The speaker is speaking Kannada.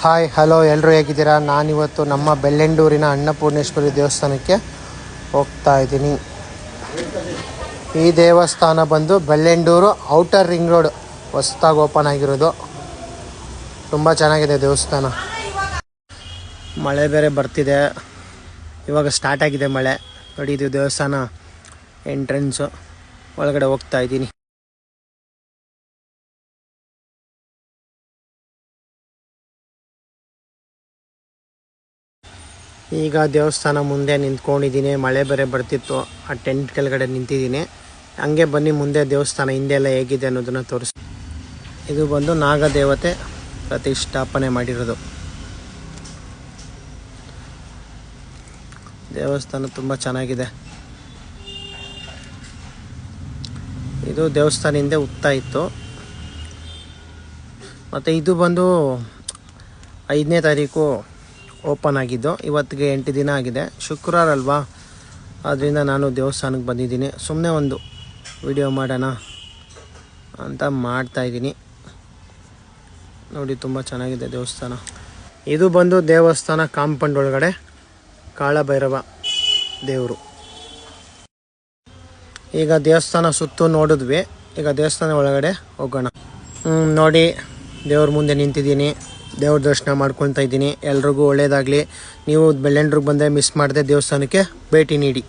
ಹಾಯ್ ಹಲೋ ಎಲ್ಲರೂ ಹೇಗಿದ್ದೀರಾ? ನಾನಿವತ್ತು ನಮ್ಮ ಬೆಳ್ಳೆಂಡೂರಿನ ಅನ್ನಪೂರ್ಣೇಶ್ವರಿ ದೇವಸ್ಥಾನಕ್ಕೆ ಹೋಗ್ತಾ ಇದ್ದೀನಿ. ಈ ದೇವಸ್ಥಾನ ಬಂದು ಬೆಳ್ಳೆಂಡೂರು ಔಟರ್ ರಿಂಗ್ ರೋಡ್ ಹೊಸದಾಗಿ ಓಪನ್ ಆಗಿರೋದು. ತುಂಬ ಚೆನ್ನಾಗಿದೆ ದೇವಸ್ಥಾನ. ಮಳೆ ಬೇರೆ ಬರ್ತಿದೆ, ಇವಾಗ ಸ್ಟಾರ್ಟ್ ಆಗಿದೆ ಮಳೆ. ನೋಡಿ, ಇದು ದೇವಸ್ಥಾನ ಎಂಟ್ರೆನ್ಸು. ಒಳಗಡೆ ಹೋಗ್ತಾ ಇದ್ದೀನಿ. ಈಗ ದೇವಸ್ಥಾನ ಮುಂದೆ ನಿಂತ್ಕೊಂಡಿದ್ದೀನಿ. ಮಳೆ ಬೇರೆ ಬರ್ತಿತ್ತು, ಆ ಟೆಂಟ್ ಕೆಳಗಡೆ ನಿಂತಿದ್ದೀನಿ. ಹಂಗೆ ಬನ್ನಿ ಮುಂದೆ ದೇವಸ್ಥಾನ ಹಿಂದೆ ಎಲ್ಲ ಹೇಗಿದೆ ಅನ್ನೋದನ್ನು ತೋರಿಸಿ. ಇದು ಬಂದು ನಾಗದೇವತೆ ಪ್ರತಿಷ್ಠಾಪನೆ ಮಾಡಿರೋದು ದೇವಸ್ಥಾನ. ತುಂಬ ಚೆನ್ನಾಗಿದೆ. ಇದು ದೇವಸ್ಥಾನ ಹಿಂದೆ ಉತ್ತಾ ಇತ್ತು. ಮತ್ತು ಇದು ಬಂದು 5ನೇ ತಾರೀಕು ಓಪನ್ ಆಗಿದ್ದು. ಇವತ್ತಿಗೆ 8 ದಿನ ಆಗಿದೆ. ಶುಕ್ರವಾರ ಅಲ್ವಾ, ಆದ್ದರಿಂದ ನಾನು ದೇವಸ್ಥಾನಕ್ಕೆ ಬಂದಿದ್ದೀನಿ. ಸುಮ್ಮನೆ ಒಂದು ವಿಡಿಯೋ ಮಾಡೋಣ ಅಂತ ಮಾಡ್ತಾಯಿದ್ದೀನಿ. ನೋಡಿ, ತುಂಬ ಚೆನ್ನಾಗಿದೆ ದೇವಸ್ಥಾನ. ಇದು ಬಂದು ದೇವಸ್ಥಾನ ಕಾಂಪೌಂಡ್ ಒಳಗಡೆ ಕಾಳಭೈರವ ದೇವರು. ಈಗ ದೇವಸ್ಥಾನ ಸುತ್ತು ನೋಡಿದ್ವಿ. ಈಗ ದೇವಸ್ಥಾನ ಒಳಗಡೆ ಹೋಗೋಣ. ನೋಡಿ, ದೇವ್ರ ಮುಂದೆ ನಿಂತಿದ್ದೀನಿ. ದೇವ್ರ ದರ್ಶನ ಮಾಡ್ಕೊತಾ ಇದ್ದೀನಿ. ಎಲ್ರಿಗೂ ಒಳ್ಳೆಯದಾಗಲಿ. ನೀವು ಬೆಳ್ಳೆಂಡ್ರಿಗೆ ಬಂದರೆ ಮಿಸ್ ಮಾಡದೆ ದೇವಸ್ಥಾನಕ್ಕೆ ಭೇಟಿ ನೀಡಿ.